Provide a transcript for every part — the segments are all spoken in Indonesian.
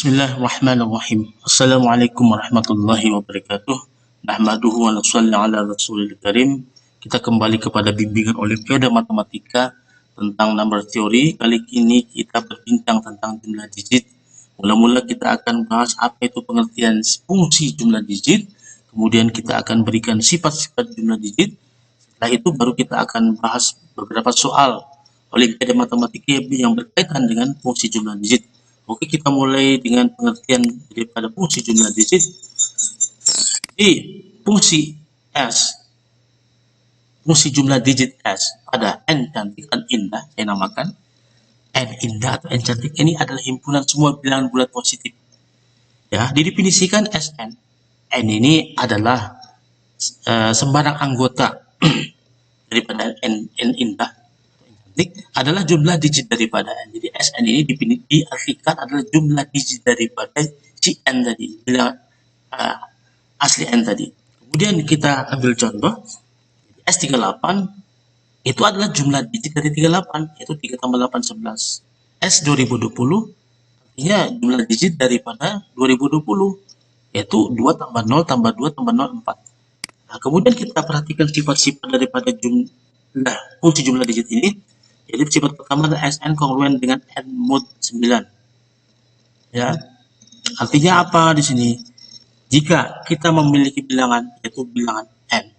Bismillahirrahmanirrahim. Assalamualaikum warahmatullahi wabarakatuh. Nahmaduhu wa nusalli ala rasulil karim. Kita kembali kepada bimbingan Olimpiade Matematika tentang number theory. Kali ini kita berbincang tentang jumlah digit. Mula-mula kita akan bahas apa itu pengertian fungsi jumlah digit. Kemudian kita akan berikan sifat-sifat jumlah digit. Setelah itu baru kita akan bahas beberapa soal Olimpiade Matematika yang berkaitan dengan fungsi jumlah digit. Oke, kita mulai dengan pengertian daripada fungsi jumlah digit. Jadi, fungsi jumlah digit S pada N cantik dan indah, saya namakan N indah atau N cantik ini adalah himpunan semua bilangan bulat positif. Ya, didefinisikan Sn. N ini adalah sembarang anggota daripada N indah adalah jumlah digit daripada N. Jadi Sn ini diartikan adalah jumlah digit daripada si N tadi, bilangan asli N tadi. Kemudian kita ambil contoh, S38 itu adalah jumlah digit dari 38, yaitu 3 tambah 8, 11. S2020 artinya jumlah digit daripada 2020, yaitu 2 tambah 0 tambah 2 tambah 0, 4. Nah, kemudian kita perhatikan sifat-sifat daripada fungsi jumlah digit ini. Jadi sifat pertama adalah Sn kongruen dengan N mod 9. Ya. Artinya apa di sini? Jika kita memiliki bilangan yaitu bilangan N,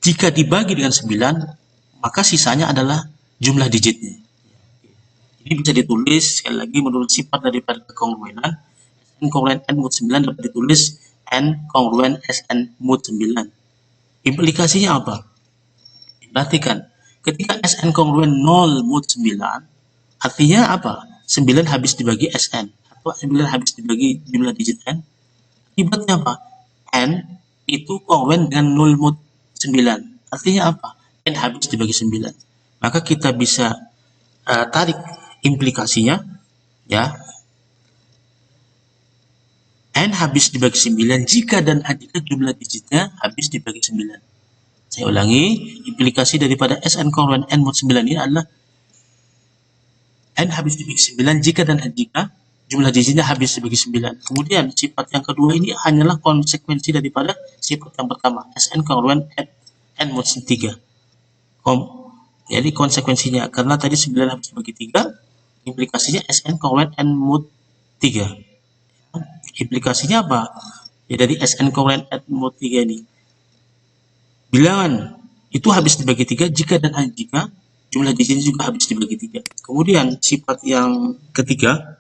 jika dibagi dengan 9, maka sisanya adalah jumlah digitnya. Ini bisa ditulis sekali lagi menurut sifat daripada kekongruenan. Sn kongruen N mod 9 dapat ditulis N kongruen Sn mod 9. Implikasinya apa? Perhatikan. Ketika Sn kongruen 0 mod 9, artinya apa? 9 habis dibagi Sn, atau 9 habis dibagi jumlah digit N. Akibatnya apa? N itu kongruen dengan 0 mod 9. Artinya apa? N habis dibagi 9. Maka kita bisa tarik implikasinya, ya. N habis dibagi 9 jika dan jika jumlah digitnya habis dibagi 9. Saya ulangi, implikasi daripada Sn kongruen N mod 9 ini adalah N habis dibagi 9 jika dan jika jumlah digitnya habis dibagi 9. Kemudian sifat yang kedua ini hanyalah konsekuensi daripada sifat yang pertama, Sn kongruen N mod 3. Jadi konsekuensinya, karena tadi 9 habis dibagi 3, implikasinya Sn kongruen N mod 3. Implikasinya apa? Ya, dari Sn kongruen N mod 3 ini, bilangan itu habis dibagi 3 jika dan jika jumlah digitnya juga habis dibagi 3. Kemudian sifat yang ketiga,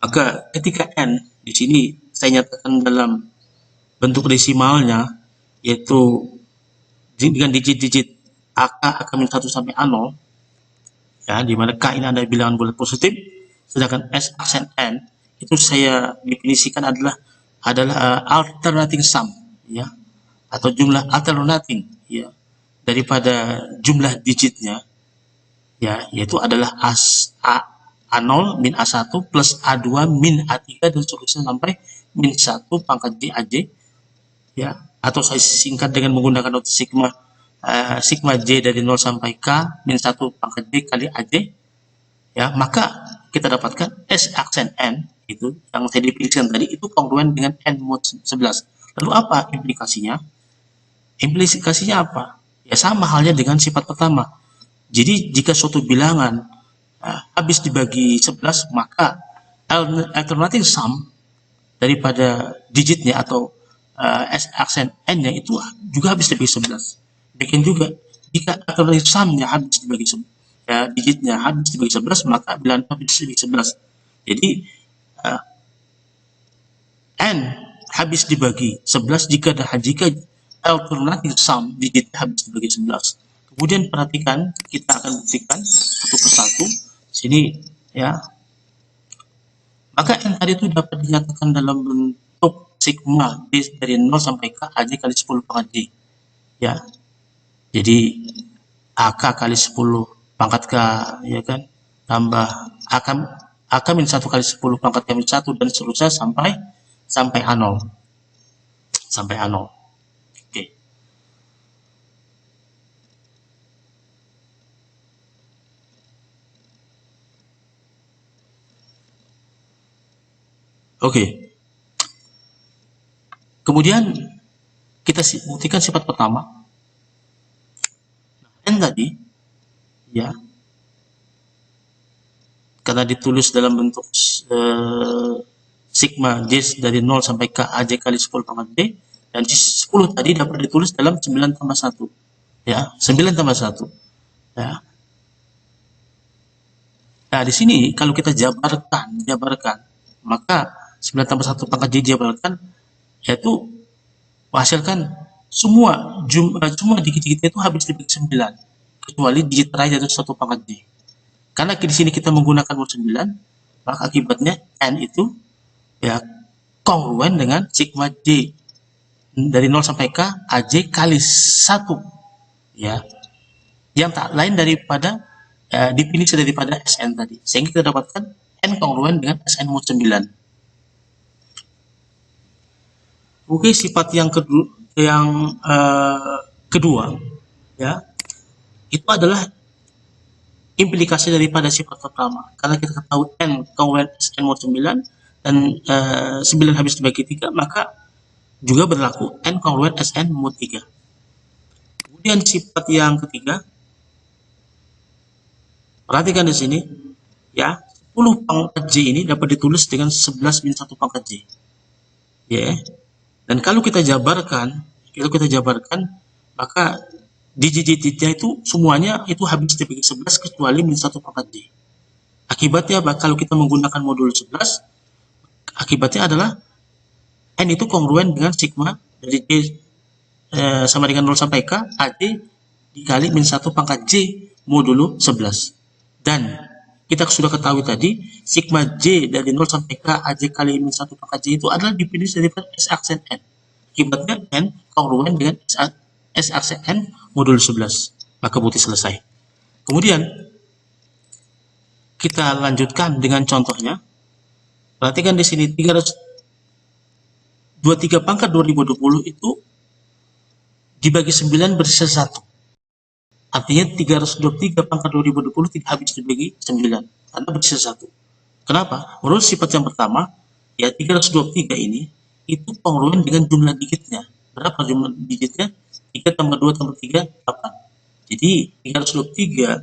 maka ketika N di sini saya nyatakan dalam bentuk desimalnya, yaitu dengan digit-digit AK min 1 sampai A0, ya, di mana K ini adalah bilangan bulat positif, sedangkan S aksen N itu saya definisikan adalah alternating sum, ya, atau jumlah alternating, ya, daripada jumlah digitnya, ya, yaitu adalah A0 min A1 plus A2 min A3 dan seterusnya sampai min 1 pangkat J AJ, ya, atau saya singkat dengan menggunakan notation sigma J dari 0 sampai K min 1 pangkat J kali AJ, ya, maka kita dapatkan S aksen N itu yang saya definisikan tadi itu kongruen dengan N mod 11. Lalu apa implikasinya? Implikasinya apa? Ya sama halnya dengan sifat pertama. Jadi jika suatu bilangan habis dibagi 11, maka alternatif sum daripada digitnya atau S aksen N-nya itu juga habis dibagi 11. Demikian juga jika alternatif sum-nya habis dibagi 11, ya, digitnya habis dibagi 11, maka bilangan habis dibagi 11. Jadi N habis dibagi 11 jika alternatif sum digitnya habis dibagi 11. Kemudian perhatikan, kita akan buktikan satu persatu. Sini, ya. Maka N tadi itu dapat dinyatakan dalam bentuk sigma D dari 0 sampai K AJ kali 10 pangkat J. Ya. Jadi AK kali 10 pangkat K, ya kan, tambah AK min 1 kali 10 pangkat K min 1 dan seterusnya sampai A0. Sampai A0. Oke. Oke. Kemudian kita buktikan sifat pertama. N tadi, ya, karena ditulis dalam bentuk sigma J dari 0 sampai K AJ kali 10 pangkat D, dan 10 tadi dapat ditulis dalam 9 tambah 1. Ya, 9 tambah 1. Ya. Nah, di sini kalau kita jabarkan, maka 9 tambah 1 pangkat J jabarkan, yaitu menghasilkan semua jumlah digit-digitnya itu habis dibagi 9, kecuali digit terakhir yaitu 1 pangkat J. Karena di sini kita menggunakan mod 9, maka akibatnya N itu ya kongruen dengan sigma J dari 0 sampai K AJ kali 1, ya, yang tak lain daripada definisi daripada Sn tadi, sehingga kita dapatkan N kongruen dengan Sn mod 9. Oke, sifat yang kedua, ya, itu adalah implikasi daripada sifat pertama. Karena kita tahu N kongruen Sn mod 9 dan 9 habis dibagi 3, maka juga berlaku N kongruen Sn mod 3. Kemudian sifat yang ketiga, perhatikan di sini, ya, 10 pangkat J ini dapat ditulis dengan 11 min 1 pangkat J. Ya. Dan kalau kita jabarkan, maka digit-digitnya itu semuanya itu habis dibagi 11 kecuali min 1 pangkat J. Akibatnya kalau kita menggunakan modul 11, akibatnya adalah N itu kongruen dengan sigma dari J sama dengan 0 sampai K AJ dikali min 1 pangkat J modulo 11. Dan kita sudah ketahui tadi, sigma J dari 0 sampai K AJ kali min 1 pangkat J itu adalah definisi dari S aksen N. Akibatnya N kongruen dengan S aksen N modulo 11. Maka bukti selesai. Kemudian kita lanjutkan dengan contohnya. Perhatikan di sini 323 pangkat 2020 itu dibagi 9 bersisa 1. Artinya 323 pangkat 2020 tidak habis dibagi 9 karena bersisa 1. Kenapa? Menurut sifat yang pertama, ya 323 ini itu kongruen dengan jumlah digitnya. Berapa jumlah digitnya? 3 tambah 2 tambah 3, 8. Jadi 323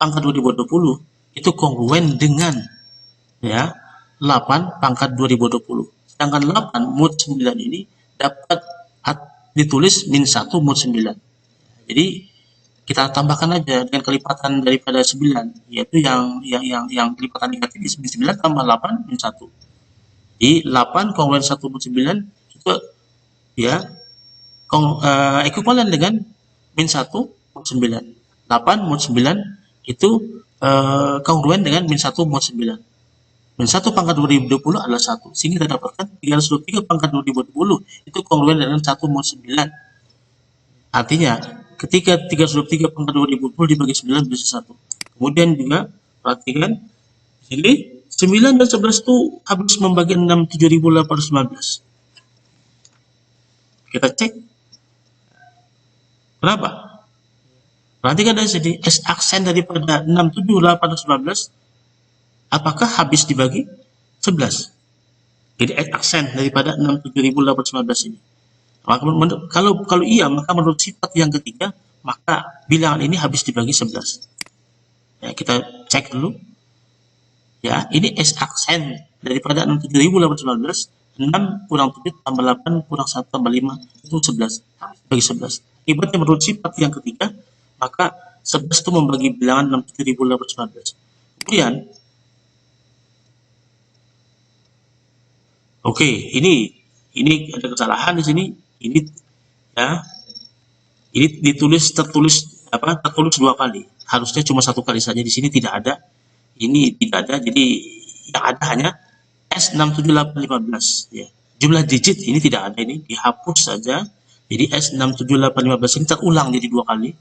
pangkat 2020 itu kongruen dengan, ya, 8 pangkat 2020. Sedangkan 8 mod 9 ini dapat ditulis min 1 mod 9. Jadi kita tambahkan aja dengan kelipatan daripada 9, yaitu yang kelipatan negatif di 9 tambah 8 min 1. Jadi 8 kongruen 1 mod 9 itu, ya, ekuivalen dengan min 1 mod 9. 8 mod 9 itu kongruen dengan min 1 mod 9. Min 1 pangkat 2020 adalah 1. Sehingga kita dapatkan 323 pangkat 2020 itu kongruen dengan 1 mod 9. Artinya, ketika 323 pangkat 2020 dibagi 9 bisa 1. Kemudian juga, perhatikan, ini 9 dan 11 itu habis membagi 6 7.815. Kita cek. Kenapa? Perhatikan dari sini, S aksen daripada 67819 apakah habis dibagi 11? Jadi S aksen daripada 67819 ini. Kalau iya, maka menurut sifat yang ketiga, maka bilangan ini habis dibagi 11. Ya, kita cek dulu. Ya, ini S aksen daripada 67819, 6 kurang 7 tambah 8 kurang 1 tambah 5 itu 11. Habis dibagi 11. Akibatnya menurut sifat yang ketiga, maka 11 itu membagi bilangan 67819. Kemudian, oke, ini ada kesalahan di sini. Ini, ya, ini tertulis 2 kali. Harusnya cuma 1 kali saja. Di sini tidak ada. Ini tidak ada. Jadi yang ada hanya S67815. Ya. Jumlah digit ini tidak ada. Ini dihapus saja. Jadi S67815 ini terulang jadi 2 kali.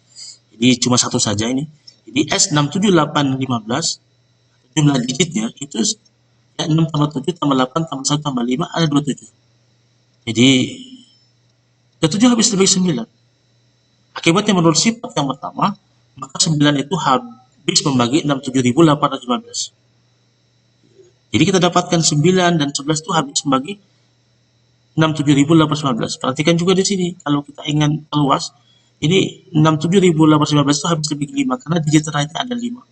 Jadi cuma 1 saja ini. Jadi S67815 jumlah digitnya itu, ya, 6 tambah 7 tambah 8 tambah 1 tambah 5 ada 27. Jadi 27 habis dibagi 9. Akibatnya menurut sifat yang pertama, maka 9 itu habis membagi 67.815. Jadi kita dapatkan 9 dan 11 itu habis membagi 67.819. Perhatikan juga di sini, kalau kita ingin keluas, ini 67.819 itu habis dibagi 5, karena digit terakhir ada 5.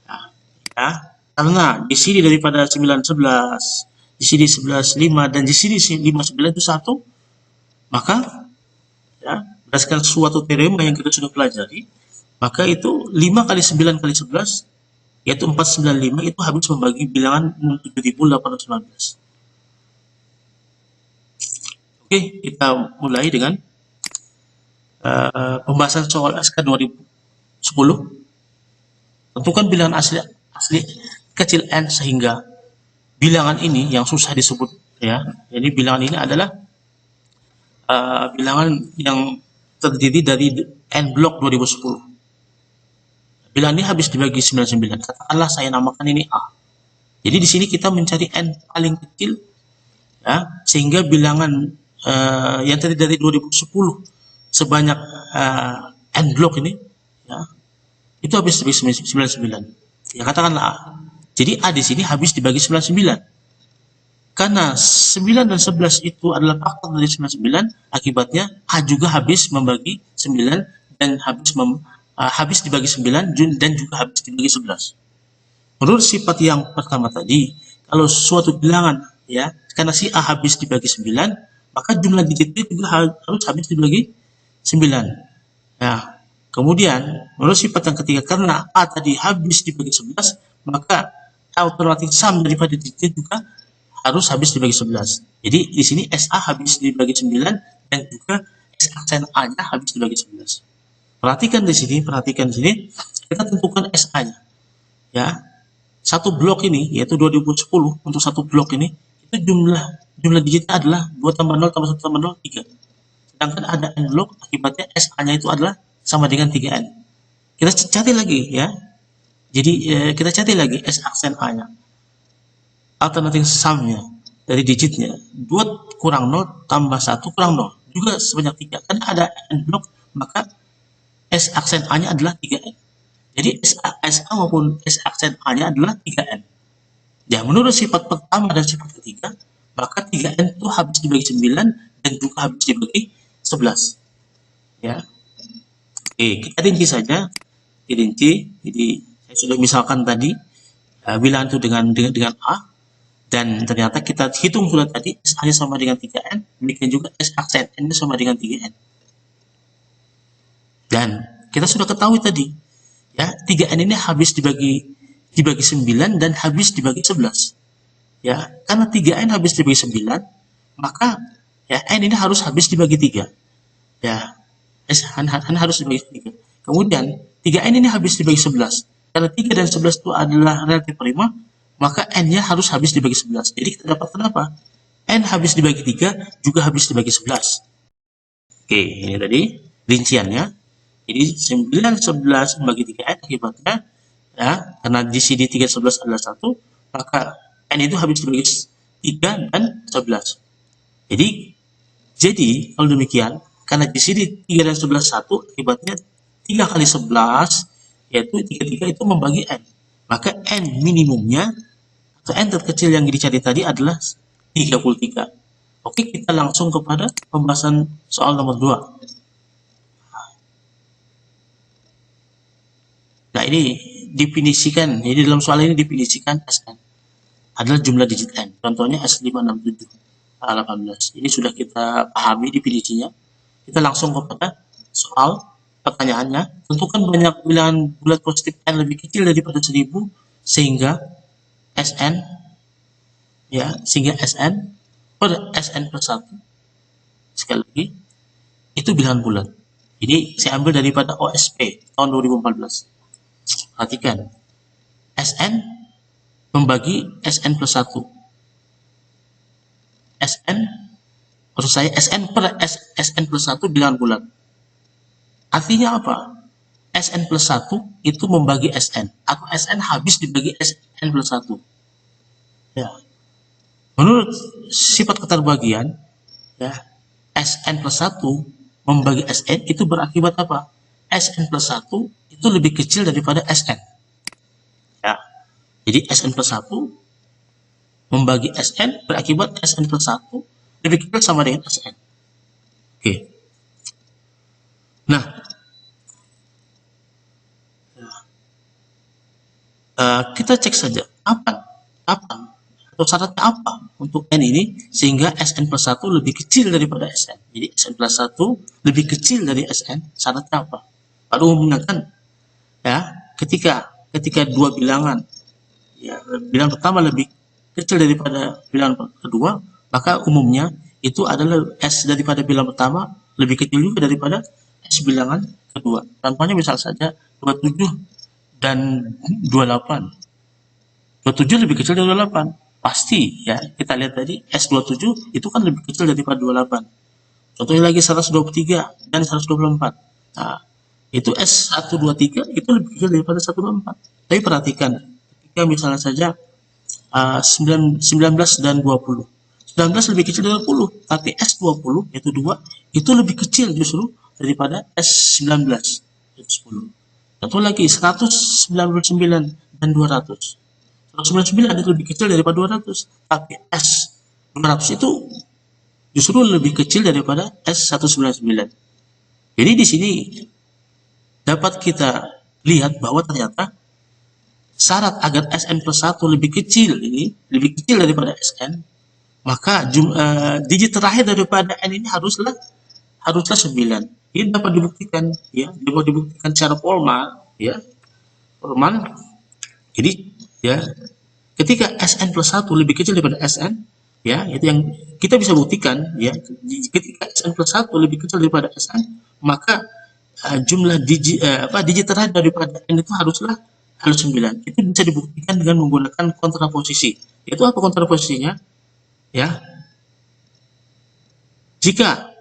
Nah, ya, karena di sini daripada 9, 11, di sini 11, 5, dan di sini 5, 9 itu 1, maka ya, berdasarkan suatu teorema yang kita sudah pelajari, maka itu 5 kali 9 kali 11, yaitu 495, itu habis membagi bilangan 67.819. Oke, kita mulai dengan pembahasan soal SK 2010. Tentukan bilangan asli kecil n sehingga bilangan ini yang susah disebut, ya. Jadi bilangan ini adalah bilangan yang terdiri dari n blok 2010. Bilangan ini habis dibagi 99. Katakanlah saya namakan ini A. Jadi di sini kita mencari n paling kecil, ya, sehingga bilangan yang terdiri dari 2010 sebanyak n blok ini, ya, itu habis dibagi 99. Ya, katakanlah A. Jadi A di sini habis dibagi 99. Karena 9 dan 11 itu adalah faktor dari 99, akibatnya A juga habis membagi 9 dan habis dibagi 9 dan juga habis dibagi 11. Menurut sifat yang pertama tadi, kalau suatu bilangan, ya, karena si A habis dibagi 9, maka jumlah digitnya juga harus habis dibagi 9. Nah, kemudian menurut sifat yang ketiga, karena A tadi habis dibagi 11, maka otomatis sum daripada digitnya juga harus habis dibagi 11. Jadi di sini SA habis dibagi 9 dan juga S aksen A-nya habis dibagi 11. Perhatikan di sini, kita tentukan SA-nya. Ya. Satu blok ini yaitu 2010, untuk satu blok ini itu jumlah digitnya adalah 2 tambah 0 tambah 1 tambah 0, 3. Sedangkan ada n blok, akibatnya SA-nya itu adalah sama dengan 3n. Kita cari lagi, ya. Jadi kita cari lagi S aksen A-nya. Alternatif sumnya dari digitnya 2 kurang 0 tambah 1 kurang 0 juga sebanyak 3. Kan ada n blok, maka S aksen A-nya adalah 3n. Jadi SA maupun S aksen A-nya adalah 3n. Ya, menurut sifat pertama dan sifat ketiga, maka 3n itu habis dibagi 9 dan juga habis dibagi 11. Ya. Oke, kita rinci saja. Dirinci. Jadi saya sudah misalkan tadi bilangan itu dengan A, dan ternyata kita hitung sudah tadi S-nya sama dengan 3n, demikian juga S aksen n-nya sama dengan 3n. Dan kita sudah ketahui tadi, ya, 3n ini habis dibagi 9 dan habis dibagi 11. Ya, karena 3n habis dibagi 9, maka ya n ini harus habis dibagi 3. Ya, n harus dibagi 3. Kemudian 3n ini habis dibagi 11. Karena 3 dan 11 itu adalah relatif prima, maka n-nya harus habis dibagi 11. Jadi kita dapat kenapa? N habis dibagi 3 juga habis dibagi 11. Oke, ini tadi rinciannya. Jadi 9, 11 membagi 3n, akibatnya, ya, karena di sini 3, 11 adalah 1, maka n itu habis dibagi 3 dan 11. Jadi kalau demikian, karena di sini 3 dan 11 1, akibatnya 3 kali 11, yaitu 3 itu membagi n. Maka n minimumnya, atau n terkecil yang dicari tadi adalah 33. Oke, kita langsung kepada pembahasan soal nomor 2. Nah, ini definisikan, jadi dalam soal ini definisikan Sn adalah jumlah digit n. Contohnya S56718. Ini sudah kita pahami definisinya. Kita langsung kepada soal pertanyaannya. Tentukan banyak bilangan bulat positif n lebih kecil daripada 1000 sehingga Sn, ya, sehingga Sn per Sn plus 1. Sekali lagi, itu bilangan bulat. Ini saya ambil daripada OSP tahun 2014. Perhatikan, Sn membagi Sn plus 1. Sn per Sn plus 1 bilangan bulat. Artinya apa? Sn plus 1 itu membagi Sn, atau Sn habis dibagi Sn plus 1. Ya. Menurut sifat keterbagian, ya, Sn plus 1 membagi Sn itu berakibat apa? Sn plus 1 itu lebih kecil daripada Sn. Ya. Jadi Sn plus 1 membagi Sn berakibat Sn plus 1 lebih kecil sama dengan Sn. Oke. Nah, kita cek saja apa atau syaratnya apa untuk N ini sehingga Sn plus 1 lebih kecil daripada Sn. Jadi Sn plus 1 lebih kecil dari Sn, syaratnya apa? Pada umumnya kan ya, ketika dua bilangan, ya, bilangan pertama lebih kecil daripada bilangan kedua, maka umumnya itu adalah S daripada bilangan pertama lebih kecil juga daripada S bilangan kedua. Contohnya misal saja 27 dan 28. 27 lebih kecil dari 28. Pasti ya, kita lihat tadi S27 itu kan lebih kecil daripada 28. Contohnya lagi 123 dan 124. Nah, itu S123 itu lebih kecil daripada 124. Tapi perhatikan, ketika misalnya saja 19 dan 20. 19 lebih kecil dari 20, tapi S20 yaitu 2 itu lebih kecil justru daripada S19 yaitu 10. Contoh lagi 199 dan 200. 199 itu lebih kecil daripada 200, tapi S200 itu justru lebih kecil daripada S199. Jadi di sini dapat kita lihat bahwa ternyata syarat agar Sn plus 1 lebih kecil daripada Sn, maka digit terakhir daripada N ini haruslah 9. Ini dapat dibuktikan ya, dapat dibuktikan secara formal ya. Formal. Jadi ya, ketika Sn plus 1 lebih kecil daripada Sn, ya, itu yang kita bisa buktikan ya, ketika Sn plus 1 lebih kecil daripada Sn, maka jumlah digit terakhir daripada N itu haruslah 9. Itu bisa dibuktikan dengan menggunakan kontraposisi. Itu apa kontraposisinya? Ya, jika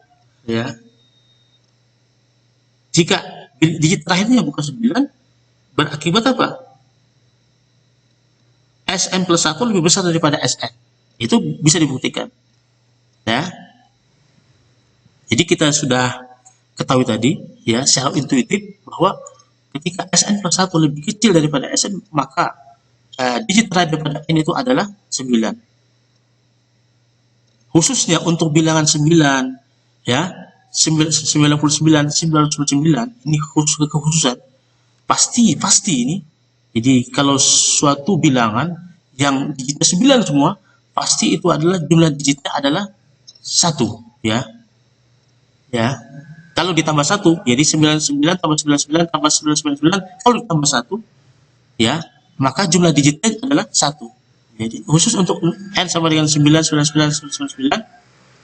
digit terakhirnya bukan 9, berakibat apa? Sn plus 1 lebih besar daripada Sn. Itu bisa dibuktikan. Ya. Jadi kita sudah ketahui tadi ya secara intuitif bahwa ketika Sn plus 1 lebih kecil daripada Sn, maka digit terakhir daripada N itu adalah 9. Khususnya untuk bilangan 9 ya, 99, 999 ini kekhususan pasti ini. Jadi kalau suatu bilangan yang digitnya 9 semua, pasti itu adalah jumlah digitnya adalah 1 ya. Ya. Kalau ditambah 1, jadi 99 tambah 99 tambah 999, kalau ditambah 1 ya, maka jumlah digitnya adalah 1. Jadi khusus untuk N sama dengan 99999.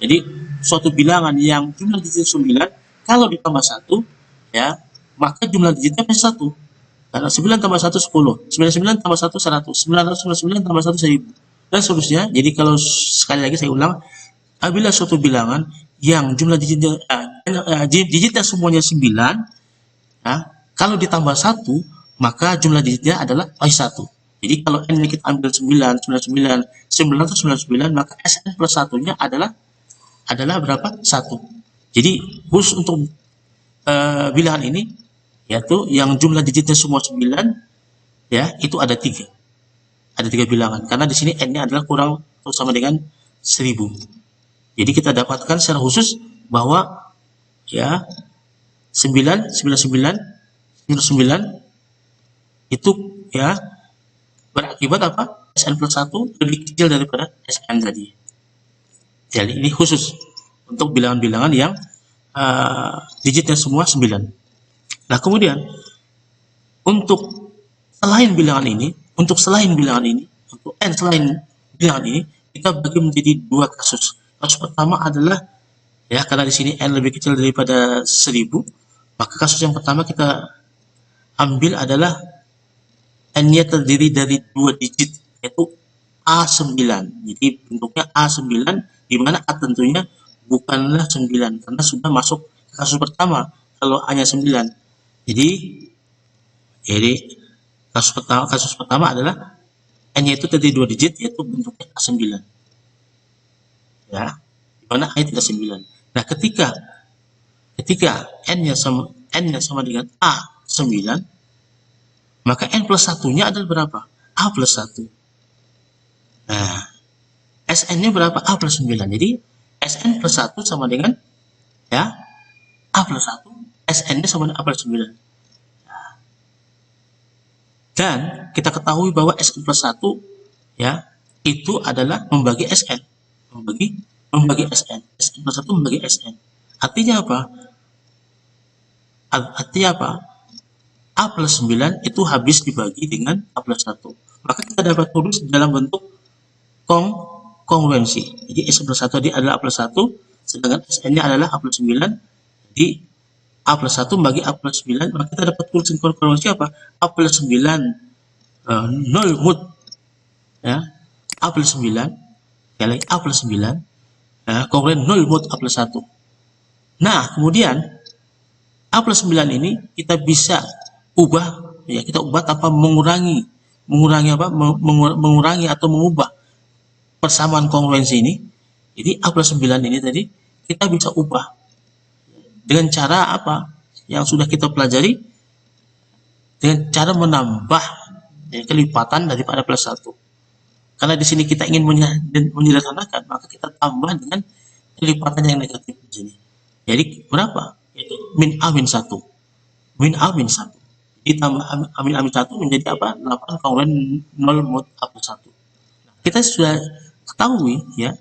Jadi suatu bilangan yang jumlah digitnya 9, kalau ditambah 1 ya, maka jumlah digitnya pasti 1. Karena 9 tambah 1 10, 99 tambah 1 100, 999 tambah 1 1000 dan seterusnya. Jadi kalau sekali lagi saya ulang, apabila suatu bilangan yang jumlah digitnya semuanya 9 ya, kalau ditambah 1 maka jumlah digitnya adalah 1. Jadi kalau N kita ambil 9, 99, 999, maka Sn plus 1-nya adalah berapa? 1. Jadi khusus untuk bilangan ini, yaitu yang jumlah digitnya semua 9, ya, itu ada 3. Ada 3 bilangan. Karena di sini N-nya adalah kurang atau sama dengan 1000. Jadi kita dapatkan secara khusus bahwa ya 999 itu ya berakibat apa? Sn plus 1 lebih kecil daripada Sn tadi. Jadi ini khusus untuk bilangan-bilangan yang digitnya semua 9. Nah, kemudian untuk selain bilangan ini, untuk N selain bilangan ini, kita bagi menjadi 2 kasus. Kasus pertama adalah ya, karena di sini N lebih kecil daripada 1000, maka kasus yang pertama kita ambil adalah N-nya terdiri dari 2 digit, yaitu A9. Jadi bentuknya A9, di mana A tentunya bukanlah 9, karena sudah masuk kasus pertama kalau A-nya 9. Jadi kasus pertama adalah N-nya itu terdiri 2 digit, yaitu bentuknya A9. Ya, di mana A-nya tidak 9. Nah, ketika N-nya sama dengan A9, maka N plus 1-nya adalah berapa? A plus 1. Nah, Sn-nya berapa? A plus 9. Jadi Sn plus 1 sama dengan ya A plus 1. Sn-nya sama dengan A plus 9. Dan kita ketahui bahwa Sn plus 1 ya itu adalah membagi Sn. Membagi Sn. Sn plus 1 membagi Sn. Artinya apa? Artinya apa? A plus 9 itu habis dibagi dengan A plus 1. Maka kita dapat tulis dalam bentuk kongruensi. Jadi Sn plus 1 adalah A plus 1, sedangkan Sn-nya adalah A plus 9. Jadi A plus 1 bagi A plus 9, maka kita dapat tulis kongruensi apa? A plus 9 0 mod ya, A plus 9 ya, A plus 9 kongruen 0 mod A plus 1. Nah, kemudian A plus 9 ini kita bisa ubah ya, kita ubah tanpa mengurangi apa? Mengurangi atau mengubah persamaan kongruensi ini. Jadi A plus 9 ini tadi kita bisa ubah dengan cara apa? Yang sudah kita pelajari, dengan cara menambah ya, kelipatan daripada plus 1. Karena di sini kita ingin menyederhanakan, maka kita tambah dengan kelipatan yang negatif di sini. Jadi berapa? Yaitu min A min 1. Min A min 1. Ditambah A min 1 menjadi apa? 8 kongruen 0 mod A plus 1. Nah, kita sudah ketahui ya,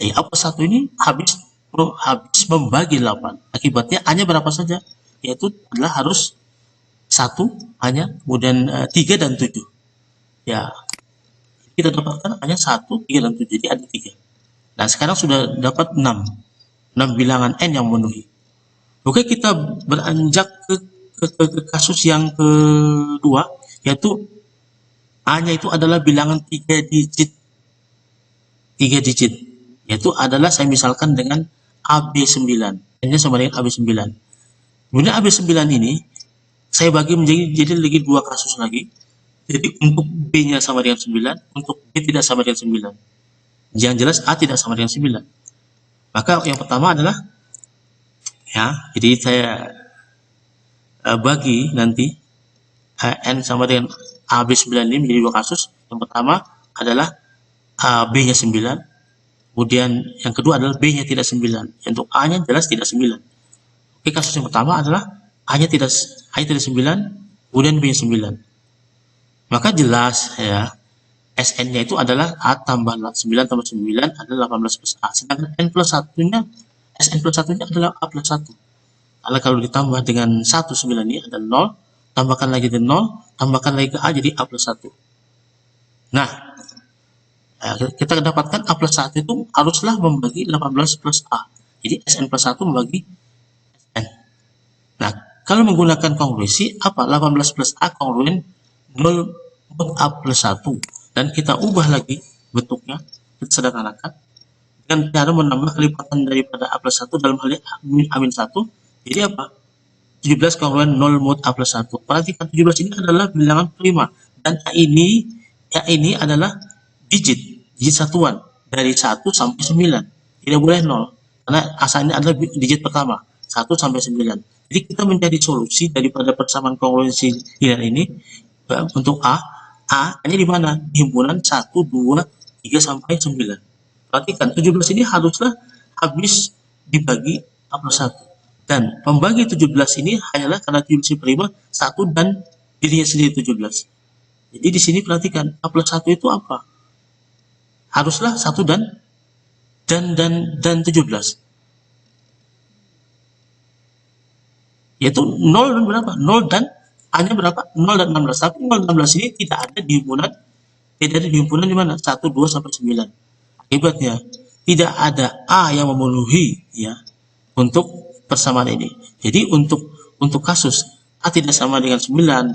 A plus 1 ini habis membagi 8. Akibatnya A-nya berapa saja? Yaitu adalah harus 1 hanya, kemudian 3 dan 7. Ya, kita dapatkan hanya 1, 3 dan 7. Jadi ada 3. Nah, sekarang sudah dapat 6 bilangan n yang memenuhi. Oke, kita beranjak ke kasus yang kedua, yaitu A-nya itu adalah bilangan 3 digit. 3 digit. Yaitu adalah saya misalkan dengan AB9. N-nya sama dengan AB9. Kemudian AB9 ini saya bagi menjadi lagi 2 kasus lagi. Jadi untuk B-nya sama dengan 9, untuk B tidak sama dengan 9. Yang jelas A tidak sama dengan 9. Maka yang pertama adalah ya, jadi saya bagi nanti N sama dengan AB9 ini menjadi 2 kasus. Yang pertama adalah B-nya 9. Kemudian yang kedua adalah B-nya tidak 9. Untuk A-nya jelas tidak 9. Oke, kasus yang pertama adalah A-nya tidak 9, kemudian B-nya 9. Maka jelas ya, Sn-nya itu adalah A tambah 9 tambah 9 adalah 18 plus A. Sedangkan N plus 1-nya, Sn plus 1-nya adalah A plus 1. Karena kalau ditambah dengan 1, 9 ini adalah 0, tambahkan lagi dengan 0, tambahkan lagi ke A jadi A plus 1. Nah, kita dapatkan A plus 1 itu haruslah membagi 18 plus A. Jadi Sn plus 1 membagi Sn. Nah, kalau menggunakan kongruensi, apa? 18 plus A kongruen 0 mod A plus 1. Dan kita ubah lagi bentuknya, kita sederhanakan dengan cara menambah kelipatan daripada A plus 1 dalam hal ini A min 1. Jadi apa? 17 kongruen 0 mod A plus 1. Perhatikan 17 ini adalah bilangan prima. Dan A ini adalah digit satuan dari 1 sampai 9. Tidak boleh 0. Karena asalnya adalah digit pertama, 1 sampai 9. Jadi kita mencari solusi daripada persamaan kongruensi ini untuk A hanya di mana? Di himpunan 1, 2, 3 sampai 9. Perhatikan 17 ini haruslah habis dibagi A plus 1. Dan membagi 17 ini hanyalah karena 17 prima 1 dan dirinya sendiri 17. Jadi di sini perhatikan A plus 1 itu apa? Haruslah 1 dan 17. Yaitu 0 dan berapa? 0 dan A-nya berapa? 0 dan 16. Tapi 0 dan 16 ini tidak ada di himpunan di mana? 1, 2 sampai 9. Akibatnya tidak ada A yang memenuhi ya untuk persamaan ini. Jadi untuk kasus A tidak sama dengan 9,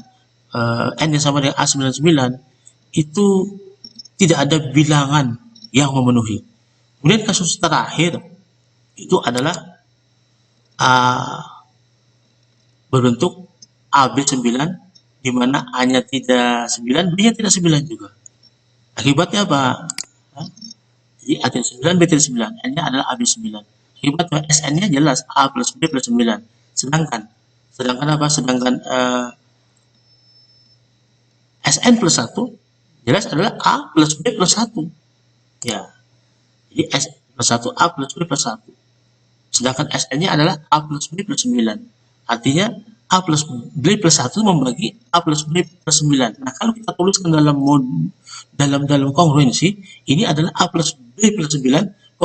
N yang sama dengan A99 itu tidak ada bilangan yang memenuhi. Kemudian kasus terakhir itu adalah berbentuk AB9 di mana A-nya tidak 9, B-nya tidak 9 juga. Akibatnya apa? Jadi A tidak 9, B tidak 9, N-nya adalah AB9. Akibatnya Sn-nya jelas A plus B plus 9. Sedangkan apa? Sedangkan Sn plus 1 jelas adalah A plus B plus 1. Ya, jadi S plus 1 A plus B plus 1. Sedangkan Sn-nya adalah A plus B plus 9. Artinya A plus B plus 1 membagi A plus B plus 9. Nah, kalau kita tuliskan dalam dalam kongruensi, ini adalah A plus B plus 9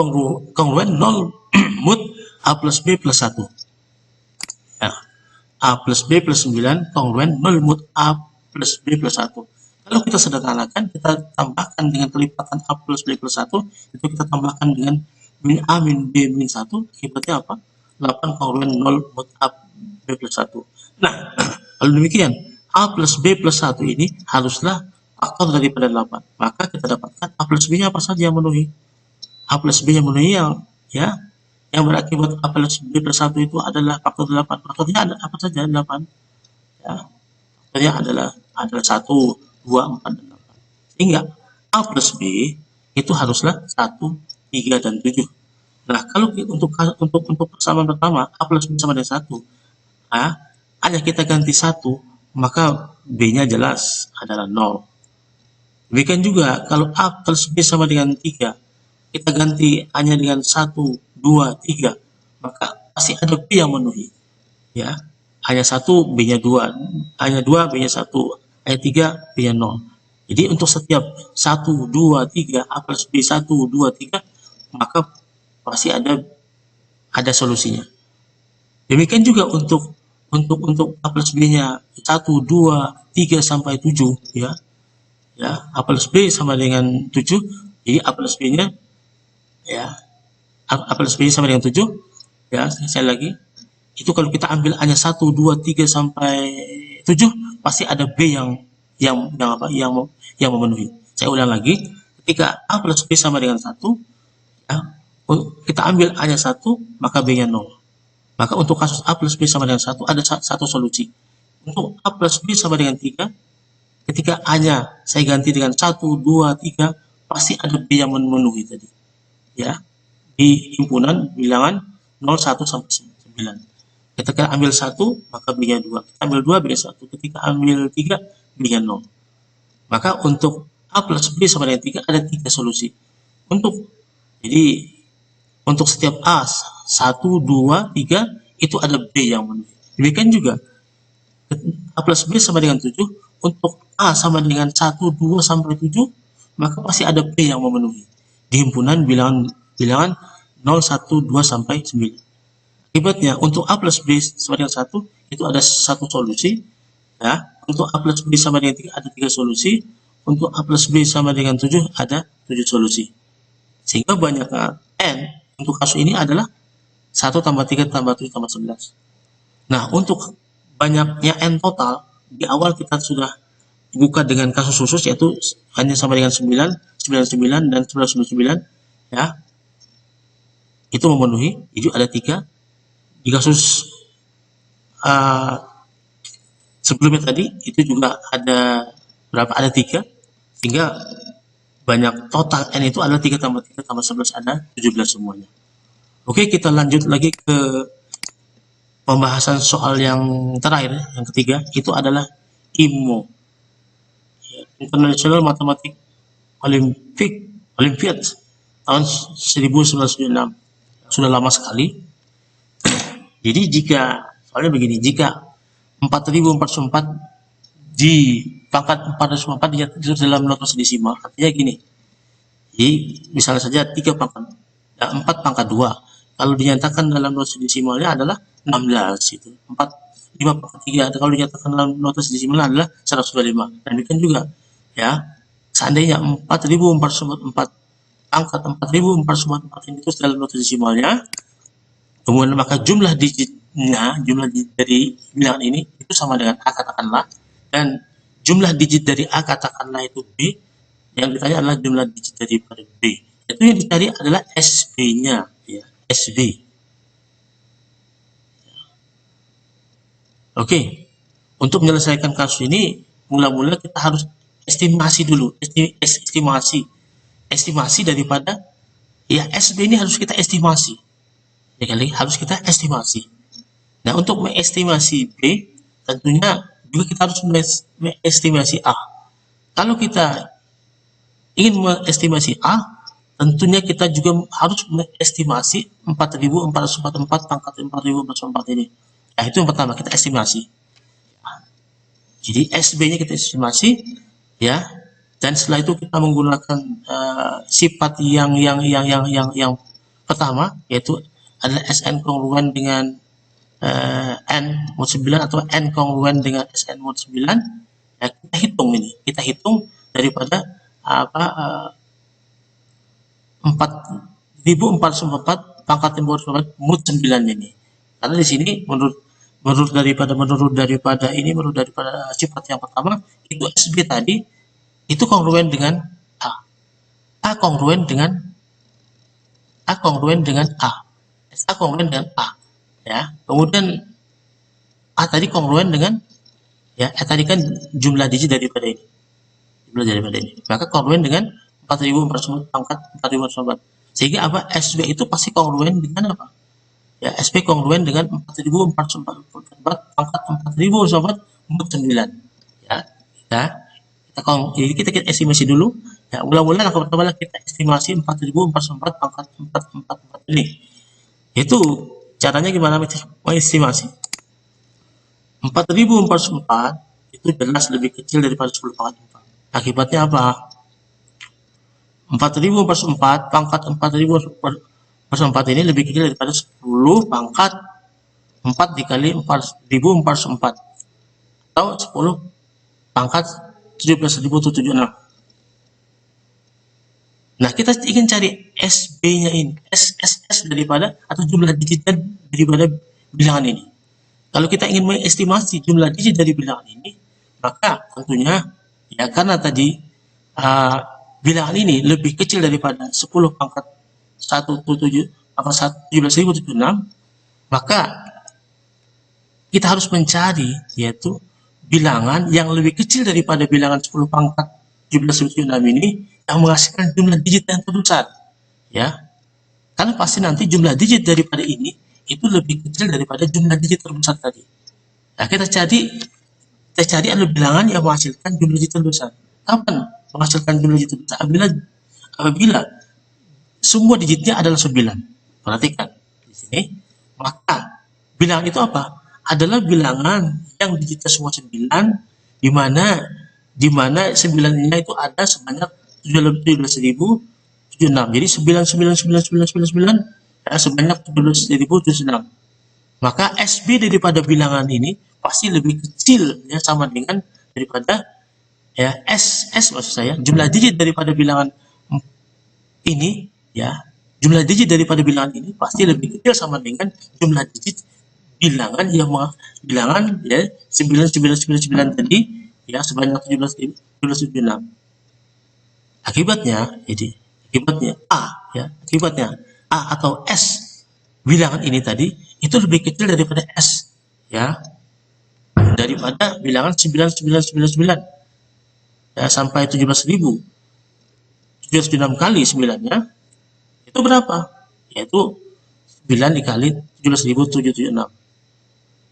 kongruen 0 mut A plus B plus 1. Ya. A plus B plus 9 kongruen 0 mut A plus B plus 1. Kalau kita sederhanakan, kita tambahkan dengan kelipatan A plus B plus 1, itu kita tambahkan dengan min A min B min 1, akibatnya apa? 8 kongruen 0 mut A B plus 1. Nah, kalau demikian, A plus B plus 1 ini haruslah faktor daripada 8. Maka kita dapatkan A plus B-nya apa saja yang memenuhi. A plus B yang memenuhi yang berakibat A plus B plus 1 itu adalah faktor 8. Faktornya ada apa saja? 8. Ya. Faktornya adalah 1, 2, 4, dan 8. Sehingga A plus B itu haruslah 1, 3, dan 7. Nah, kalau untuk persamaan pertama, A plus B sama dengan 1, hanya kita ganti 1, maka B-nya jelas adalah 0. Demikian juga, kalau A plus B sama dengan 3, kita ganti hanya dengan 1, 2, 3, maka pasti ada B yang memenuhi. Ya, hanya 1, B-nya 2, hanya 2, B-nya 1, hanya 3, B-nya 0. Jadi untuk setiap 1, 2, 3, A plus B 1, 2, 3, maka pasti ada solusinya. Demikian juga untuk A plus B-nya 1, 2, 3 sampai 7, ya. A plus B sama dengan 7, jadi A plus B-nya A plus B sama dengan 7, ya, saya lagi. Itu kalau kita ambil hanya 1, 2, 3 sampai 7, pasti ada B yang memenuhi. Saya ulang lagi, ketika A plus B sama dengan 1, ya, kita ambil hanya 1, maka B-nya 0. Maka untuk kasus A plus B sama dengan 1, ada satu solusi. Untuk A plus B sama dengan 3, ketika A-nya saya ganti dengan 1, 2, 3, pasti ada B yang memenuhi tadi. Ya, di himpunan bilangan 0, 1, sampai 9. Ketika ambil 1, maka B-nya 2. Kita ambil 2, B-nya 1. Ketika ambil 3, B-nya 0. Maka untuk A plus B sama dengan 3 ada 3 solusi. Jadi untuk setiap A 1, 2, 3 itu ada B yang memenuhi. Demikian juga A plus B sama dengan 7, untuk A sama dengan 1, 2 sampai 7, maka pasti ada B yang memenuhi di himpunan bilangan 0, 1, 2 sampai 9. Akibatnya untuk A plus B sama dengan 1 itu ada satu solusi, ya. Untuk A plus B sama dengan 3 ada 3 solusi, untuk A plus B sama dengan 7 ada 7 solusi. Sehingga banyaknya N untuk kasus ini adalah 1 tambah 3 tambah 7 tambah 11. Nah, untuk banyaknya N total, di awal kita sudah buka dengan kasus khusus, yaitu hanya sama dengan 9, 99, dan 99, ya. Itu memenuhi, itu ada 3. Di kasus sebelumnya tadi, itu juga ada berapa? Ada 3. Sehingga banyak total N itu adalah 3 tambah 3 tambah 11, ada 17 semuanya. Oke, kita lanjut lagi ke pembahasan soal yang terakhir, yang ketiga, itu adalah IMO, International Mathematics Olympiad tahun 1996. Sudah lama sekali. Jadi soalnya begini, jika 4044 di pangkat 404 diatur dalam notation desimal, artinya gini. Jadi misalnya saja 4 pangkat 2. Kalau dinyatakan dalam notation desimalnya adalah 16 itu. 5 pangkat 3. Kalau dinyatakan dalam notation desimalnya adalah 125. Dan demikian juga, ya. Seandainya 4404 angka 4404 ini terus dalam notation desimalnya, kemudian maka jumlah digit dari bilangan ini itu sama dengan A katakanlah, dan jumlah digit dari A katakanlah itu B, yang ditanya adalah jumlah digit daripada B. Itu yang dicari adalah SB-nya, ya, SB. Oke. Untuk menyelesaikan kasus ini, mula-mula kita harus estimasi dulu, estimasi daripada, ya, SB ini harus kita estimasi. Ya kali, harus kita estimasi. Nah, untuk mengestimasi B, tentunya juga kita harus mengestimasi A. Kalau kita ingin mengestimasi A, tentunya kita juga harus mengestimasi 4.444 pangkat 4.444 ini. Nah, itu yang pertama, kita estimasi. Jadi SB-nya kita estimasi, ya. Dan setelah itu kita menggunakan sifat yang pertama, yaitu adalah SN kongruen dengan N mod 9 atau N kongruen dengan SN mod 9. Ya, kita hitung daripada 4.404 pangkat 4.404 mod 9 ini. Karena di sini menurut daripada sifat yang pertama, itu SB tadi itu kongruen dengan A. A kongruen dengan A. SA kongruen dengan A. Ya. Kemudian A tadi kongruen dengan, ya, tadi kan jumlah digit daripada ini. Maka kongruen dengan 4.404 pangkat 4.404. Sehingga apa? SB itu pasti kongruen dengan apa? Ya, SB kongruen dengan 4.404 pangkat 4.404 mod 9. Ya, jadi kita estimasi dulu. Ya, mula-mula langkah pertama kita estimasi 4.404 pangkat 444 ini. Itu caranya gimana mengestimasi? 4.404 itu jelas lebih kecil daripada 10 pangkat 4. Akibatnya apa? 4.404 pangkat 4.404 ini lebih kecil daripada 10 pangkat 4 dikali 4.404 atau 10 pangkat 17.076. Nah, kita ingin cari SB-nya ini, SSS daripada atau jumlah digitnya daripada bilangan ini. Kalau kita ingin mengestimasi jumlah digit dari bilangan ini, maka tentunya, ya, karena tadi bilangan ini lebih kecil daripada 10 pangkat 17.076, maka kita harus mencari, yaitu bilangan yang lebih kecil daripada bilangan 10 pangkat 17.076 ini yang menghasilkan jumlah digit yang terbesar, ya. Karena pasti nanti jumlah digit daripada ini itu lebih kecil daripada jumlah digit terbesar tadi. Nah, kita cari adalah bilangan yang menghasilkan jumlah digit terbesar. Kapan menghasilkan jumlah digit terbesar? Apabila semua digitnya adalah 9. Perhatikan di sini. Maka bilangan itu apa? Adalah bilangan yang digitnya semua 9, di mana 9-nya itu ada sebanyak 17.076. Jadi 99999 ya, sebanyak 17.076. Maka SB daripada bilangan ini pasti lebih kecil, ya, sama dengan daripada, ya, SS maksud saya, jumlah digit daripada bilangan ini, ya, jumlah digit daripada bilangan ini pasti lebih kecil sama dengan jumlah digit bilangan ya 9999 tadi, ya, sebanyak 17.076. Akibatnya A atau S bilangan ini tadi itu lebih kecil daripada S, ya, daripada bilangan 9999, ya, sampai 17.076 kali 9-nya itu berapa? Yaitu 9 dikali 17.776,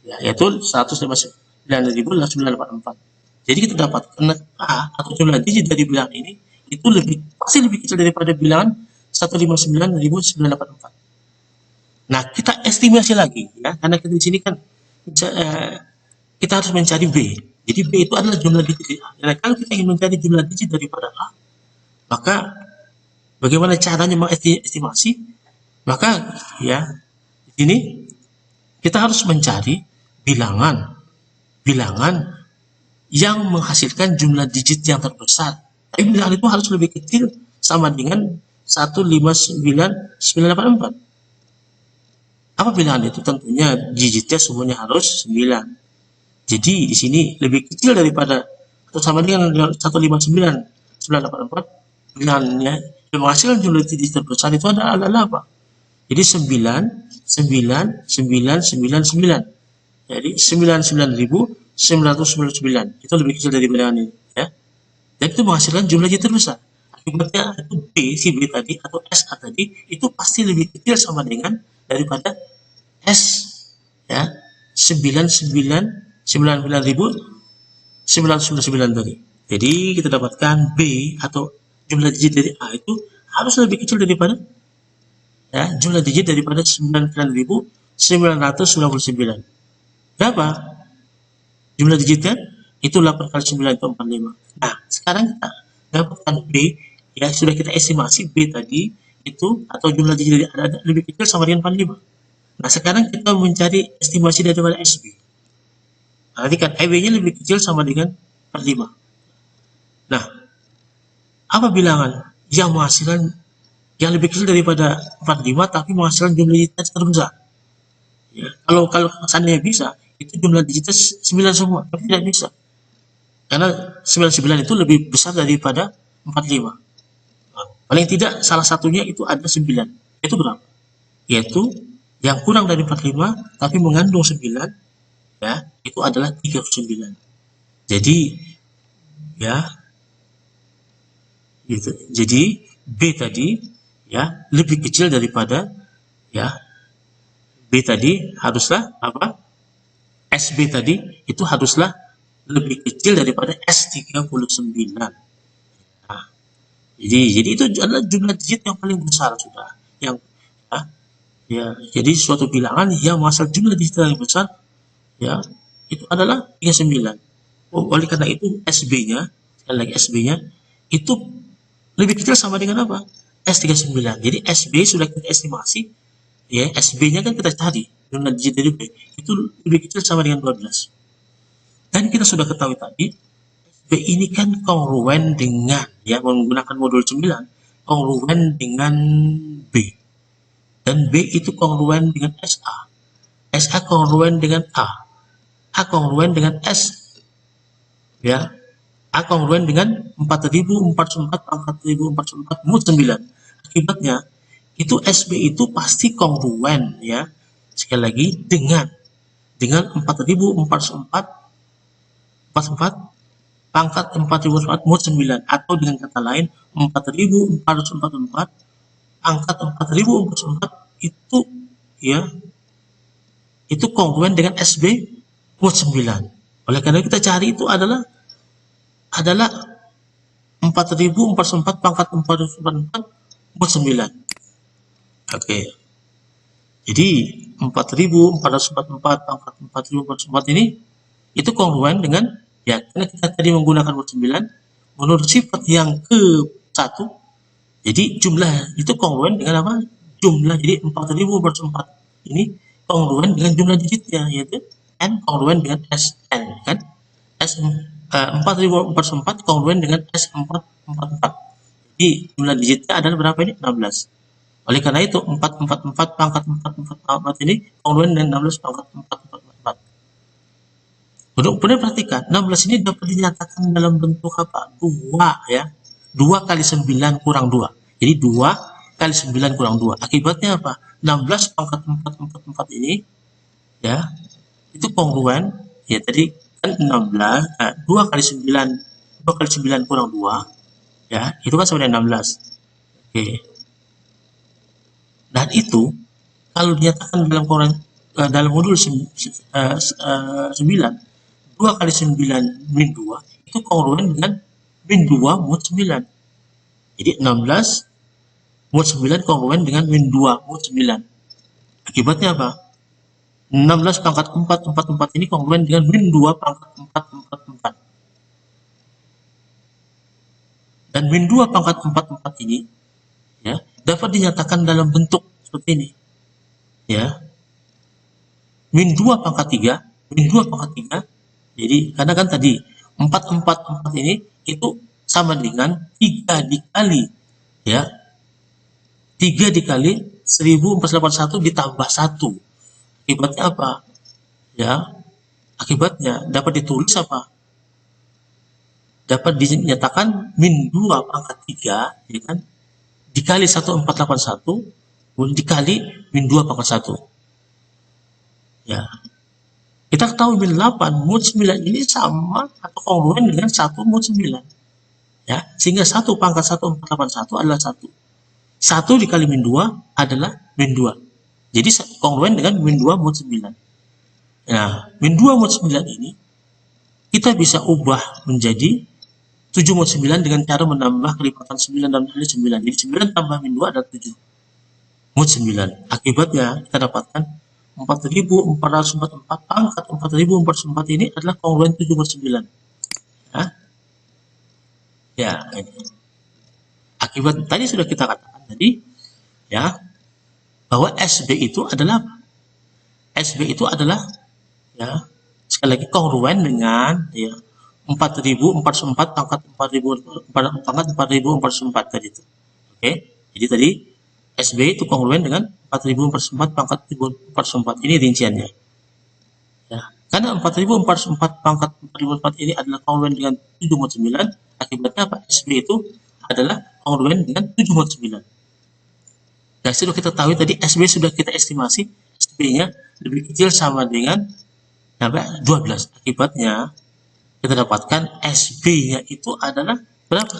ya, yaitu 159.984. Jadi kita dapat A atau jumlah digit dari bilangan ini itu pasti lebih kecil daripada bilangan 159.984. Nah, kita estimasi lagi, ya, karena kita di sini kan kita harus mencari B. Jadi B itu adalah jumlah digit A. Nah, kalau kita ingin mencari jumlah digit daripada A, maka bagaimana caranya mengestimasi? Maka, ya, di sini kita harus mencari bilangan yang menghasilkan jumlah digit yang terbesar. Tapi bilangan itu harus lebih kecil sama dengan 159.984. Apa bilangan itu? Tentunya digitnya semuanya harus 9. Jadi di sini lebih kecil daripada atau sama dengan 159.984. Bilangannya yang menghasilkan jumlah digit terbesar itu adalah apa? Jadi 99999. Jadi 99.999 itu lebih kecil dari bilangan ini, ya. Dan itu menghasilkan jumlah digit terbesar. Akibatnya itu si B tadi atau SA tadi itu pasti lebih kecil sama dengan daripada S, ya, 99.999 tadi. Jadi kita dapatkan B atau jumlah digit dari A itu harus lebih kecil daripada jumlah digit daripada 99.999. Berapa jumlah digitnya? Itu 8 kali 9 itu 45. Nah, sekarang kita dapatkan B, ya sudah kita estimasi B tadi itu atau jumlah digit ada lebih kecil sama dengan 45. Nah, sekarang kita mencari estimasi daripada SB. Nanti kan EB-nya lebih kecil sama dengan 45. Nah, apa bilangan yang menghasilkan yang lebih kecil daripada 45 tapi menghasilkan jumlah digitnya terbesar? Ya, kalau seandainya bisa, itu jumlah digitnya 9 semua, tapi tidak bisa. Karena 99 itu lebih besar daripada 45. Nah, paling tidak salah satunya itu ada 9. Itu berapa? Yaitu yang kurang dari 45 tapi mengandung 9, ya, itu adalah 39. Jadi ya gitu. Jadi B tadi ya lebih kecil daripada ya B tadi haruslah apa? SB tadi itu haruslah lebih kecil daripada S39. Nah, jadi itu adalah jumlah digit yang paling besar sudah. Yang jadi suatu bilangan yang menghasilkan jumlah digit yang besar ya itu adalah 39. Oleh karena itu SB-nya, sekali lagi SB-nya itu lebih kecil sama dengan apa? S39. Jadi SB sudah kita estimasi, ya SB-nya kan kita cari jumlah digit dari B itu lebih kecil sama dengan 12. Dan kita sudah ketahui tadi B ini kan kongruen dengan ya menggunakan modul 9 kongruen dengan B, dan B itu kongruen dengan SA, SA kongruen dengan A kongruen dengan S, ya A kongruen dengan 4044 pangkat 1044 mod 9. Akibatnya itu SB itu pasti kongruen ya sekali lagi dengan 4044 pangkat 4044 mod 9, atau dengan kata lain 4444 pangkat 4044 itu ya itu kongruen dengan SB mod 9. Oleh karena kita cari itu adalah 4044 pangkat 4044 mod 9. Oke. Jadi 4444 pangkat 4044 ini itu kongruen dengan ya karena kita tadi menggunakan mod 9 menurut sifat yang ke-1, jadi jumlah itu kongruen dengan apa? Jumlah, jadi 4044 ini kongruen dengan jumlah digitnya yaitu N kongruen dengan SN kan? S 4044 kongruen dengan S444. Jadi jumlah digitnya adalah berapa ini? 16. Oleh karena itu 444 pangkat 444 ini kongruen dengan 16 pangkat 444. Benar perhatikan 16 ini dapat dinyatakan dalam bentuk apa? 2 ya. 2 kali 9 kurang 2. Jadi 2 kali 9 kurang 2. Akibatnya apa? 16 pangkat 444 ini ya itu kongruen ya tadi kan 16 2 kali 9 kurang 2 ya itu kan sama dengan 16. Oke. Dan itu kalau dinyatakan dalam modul 9 2 kali 9 min 2 itu kongruen dengan min 2 mod 9. Jadi 16 mod 9 kongruen dengan min 2 mod 9. Akibatnya apa? 16 pangkat 444 ini kongruen dengan min 2 pangkat 444. Dan min 2 pangkat 44 ini ya dapat dinyatakan dalam bentuk seperti ini. Ya. Min 2 pangkat 3, min 2 pangkat 3. Jadi karena kan tadi 444 ini itu sama dengan 3 dikali ya 3 dikali 1481 ditambah 1. Akibatnya apa? Ya, akibatnya dapat ditulis apa? Dapat dinyatakan min 2 pangkat 3 ya kan? Dikali 1481 dikali min 2 pangkat 1. Ya. Kita tahu min 8 mod 9 ini sama atau kongruen dengan 1 mod 9. Ya, sehingga 1 pangkat 1481 adalah 1. 1 dikali min 2 adalah min 2. Jadi kongruen dengan min 2 mod 9. Nah, min 2 mod 9 ini kita bisa ubah menjadi 7 mod 9 dengan cara menambah kelipatan 9 dan nilai 9. Jadi 9 tambah min 2 adalah 7 mod 9. Akibatnya kita dapatkan 4444 pangkat 4444 ini adalah kongruen 7 mod 9. Ya, ya ini. Akibat tadi sudah kita katakan tadi ya, bahwa SB itu adalah ya, sekali lagi kongruen dengan ya 4044 pangkat 4044 tadi itu. Oke. Jadi tadi SB itu kongruen dengan 4044 pangkat 4044. Ini rinciannya. Ya. Karena 4044 pangkat 4044 ini adalah kongruen dengan 7 mod 9, akibatnya apa? SB itu adalah kongruen dengan 7 mod 9. Nah, sudah kita tahu tadi SB sudah kita estimasi SB-nya lebih kecil sama dengan 12. Akibatnya kita dapatkan SB-nya itu adalah berapa?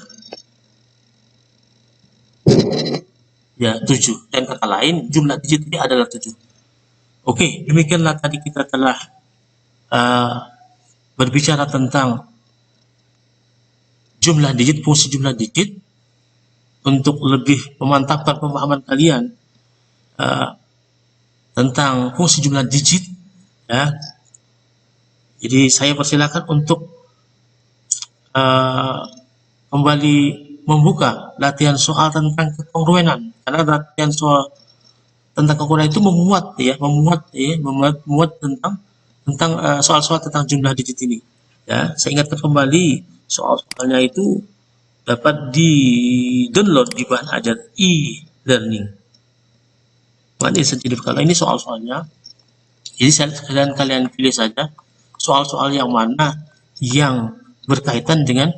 Ya, 7. Dan kata lain, jumlah digit ini adalah 7. Oke, demikianlah tadi kita telah berbicara tentang jumlah digit, fungsi jumlah digit. Untuk lebih memantapkan pemahaman kalian tentang fungsi jumlah digit, ya. Jadi saya persilakan untuk kembali membuka latihan soal tentang kekongruenan, karena latihan soal tentang kekongruenan itu memuat tentang soal-soal tentang jumlah digit ini. Ya, saya ingatkan kembali soal-soalnya itu dapat di-download di bahan ajar e-learning. Nanti sendiri kalau ini soal-soalnya. Jadi kalian pilih saja soal-soal yang mana yang berkaitan dengan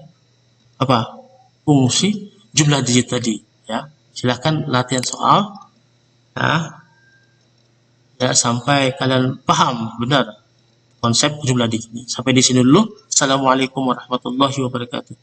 apa? Fungsi jumlah digit tadi, ya. Silahkan latihan soal ya sampai kalian paham benar konsep jumlah digit ini. Sampai di sini dulu. Assalamualaikum warahmatullahi wabarakatuh.